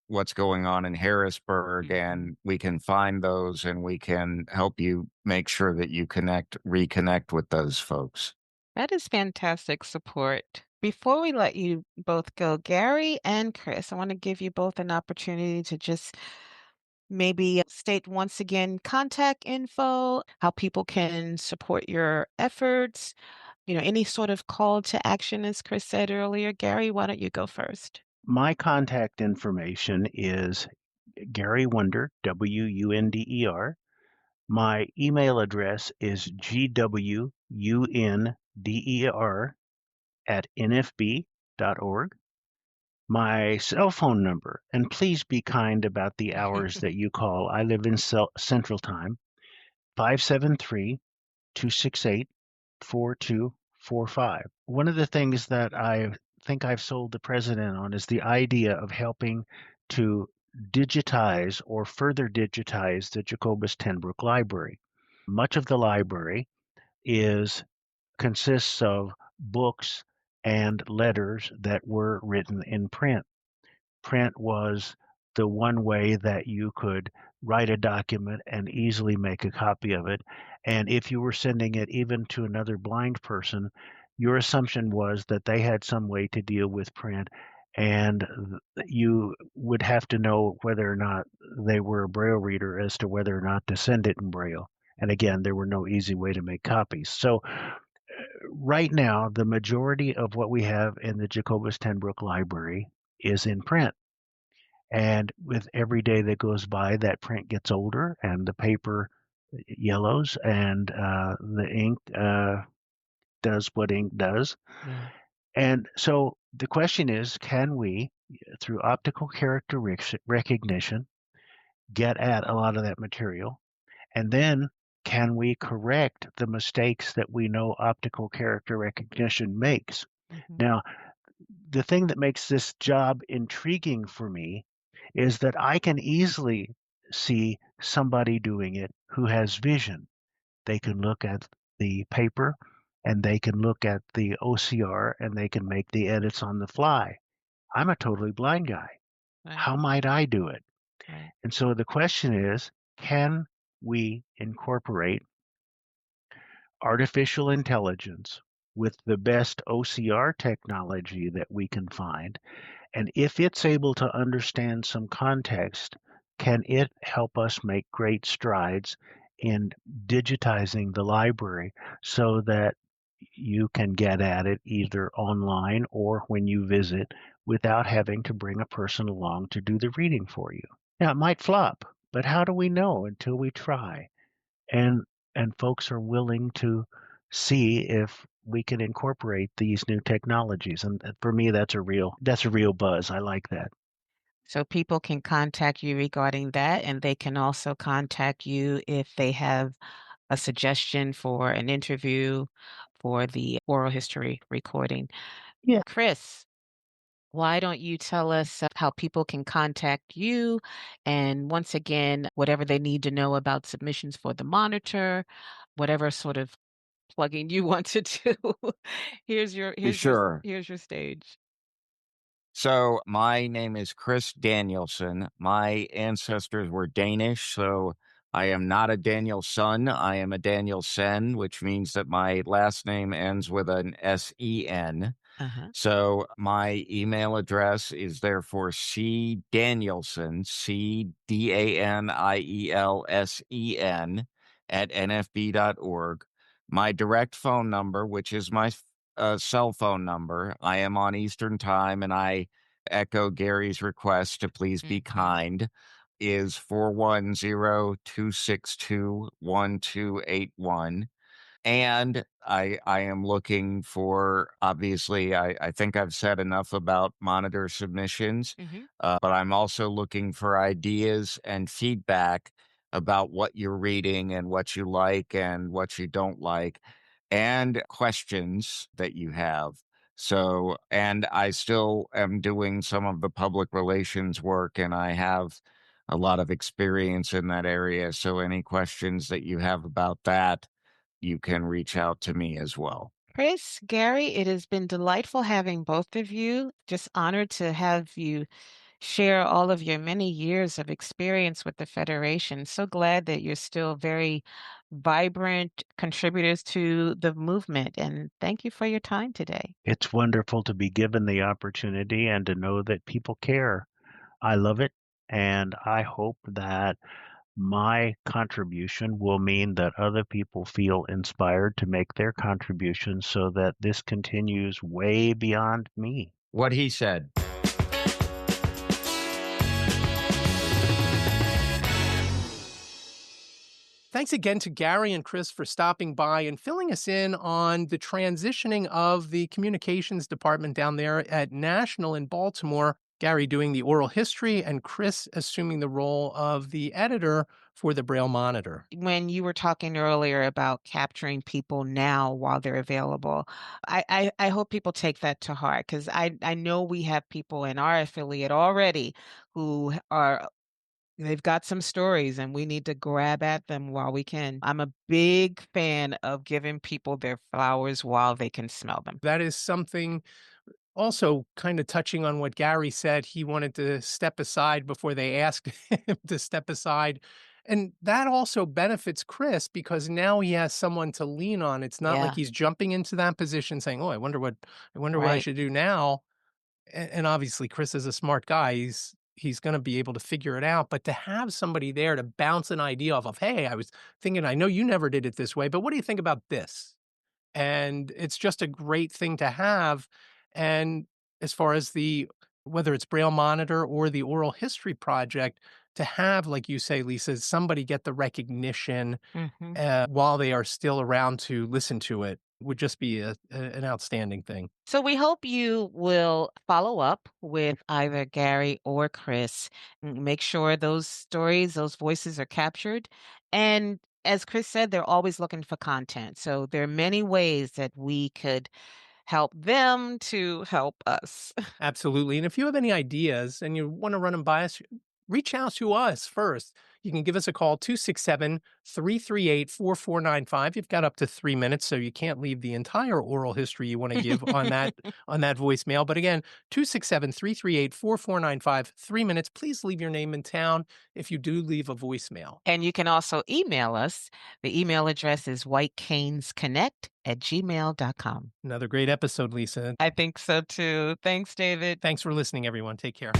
what's going on in Harrisburg, Mhm. and we can find those and we can help you make sure that you reconnect with those folks. That is fantastic support. Before we let you both go, Gary and Chris, I want to give you both an opportunity to just maybe state once again contact info, how people can support your efforts, any sort of call to action, as Chris said earlier. Gary, why don't you go first? My contact information is Gary Wunder, Wunder. My email address is gwunder@nfb.org. My cell phone number, and please be kind about the hours that you call. I live in Central Time, 573-268-4245. 45. One of the things that I think I've sold the president on is the idea of helping to digitize or further digitize the Jacobus Tenbrook Library. Much of the library consists of books and letters that were written in print. Print was the one way that you could write a document and easily make a copy of it. And if you were sending it even to another blind person, your assumption was that they had some way to deal with print, and you would have to know whether or not they were a Braille reader as to whether or not to send it in Braille. And again, there were no easy way to make copies. So right now, the majority of what we have in the Jacobus Tenbrook Library is in print. And with every day that goes by, that print gets older and the paper yellows and the ink does what ink does. Yeah. And so the question is, can we, through optical character recognition, get at a lot of that material? And then can we correct the mistakes that we know optical character recognition makes? Mhm. Now, the thing that makes this job intriguing for me is that I can easily see somebody doing it who has vision. They can look at the paper and they can look at the OCR and they can make the edits on the fly. I'm a totally blind guy. Right. How might I do it? Right. And so the question is, can we incorporate artificial intelligence with the best OCR technology that we can find? And if it's able to understand some context, can it help us make great strides in digitizing the library so that you can get at it either online or when you visit without having to bring a person along to do the reading for you? Now, it might flop, but how do we know until we try? And folks are willing to see if we can incorporate these new technologies. And for me, that's a real buzz. I like that. So people can contact you regarding that, and they can also contact you if they have a suggestion for an interview for the oral history recording. Yeah. Chris, why don't you tell us how people can contact you? And once again, whatever they need to know about submissions for the monitor, whatever sort of plugging you want to do. Sure. Here's your stage. So my name is Chris Danielsen. My ancestors were Danish, so I am not a Danielson. I am a Danielsen, which means that my last name ends with an S-E-N. Uh-huh. So my email address is therefore C Danielsen, CDanielsen at nfb.org. My direct phone number, which is my cell phone number, I am on Eastern Time, and I echo Gary's request to please be kind, is 410-262-1281. And I am looking for, obviously, I think I've said enough about monitor submissions, Mhm. but I'm also looking for ideas and feedback about what you're reading and what you like and what you don't like, and questions that you have. So, and I still am doing some of the public relations work, and I have a lot of experience in that area. So, any questions that you have about that, you can reach out to me as well. Chris, Gary, it has been delightful having both of you. Just honored to have you share all of your many years of experience with the Federation. So glad that you're still very vibrant contributors to the movement. And thank you for your time today. It's wonderful to be given the opportunity and to know that people care. I love it. And I hope that my contribution will mean that other people feel inspired to make their contributions so that this continues way beyond me. What he said. Thanks again to Gary and Chris for stopping by and filling us in on the transitioning of the communications department down there at National in Baltimore Gary doing the oral history and Chris assuming the role of the editor for the Braille Monitor. When you were talking earlier about capturing people now while they're available, I hope people take that to heart, because I know we have people in our affiliate already who are they've got some stories and we need to grab at them while we can. I'm a big fan of giving people their flowers while they can smell them. That is something also kind of touching on what Gary said. He wanted to step aside before they asked him to step aside. And that also benefits Chris because now he has someone to lean on. It's not like Yeah, he's jumping into that position saying, "Oh, I wonder what I right. should do now." And obviously Chris is a smart guy. He's going to be able to figure it out, but to have somebody there to bounce an idea off of, "Hey, I was thinking, I know you never did it this way, but what do you think about this?" And it's just a great thing to have. And as far as whether it's Braille Monitor or the Oral History Project, to have, like you say, Lisa, somebody get the recognition Mhm. while they are still around to listen to it would just be an outstanding thing. So we hope you will follow up with either Gary or Chris. Make sure those stories, those voices are captured. And as Chris said, they're always looking for content. So there are many ways that we could help them to help us. Absolutely. And if you have any ideas and you want to run them by us, reach out to us first. You can give us a call, 267-338-4495. You've got up to 3 minutes, so you can't leave the entire oral history you want to give on that voicemail. But again, 267-338-4495, 3 minutes. Please leave your name and town if you do leave a voicemail. And you can also email us. The email address is whitecanesconnect@gmail.com. Another great episode, Lisa. I think so too. Thanks, David. Thanks for listening, everyone. Take care.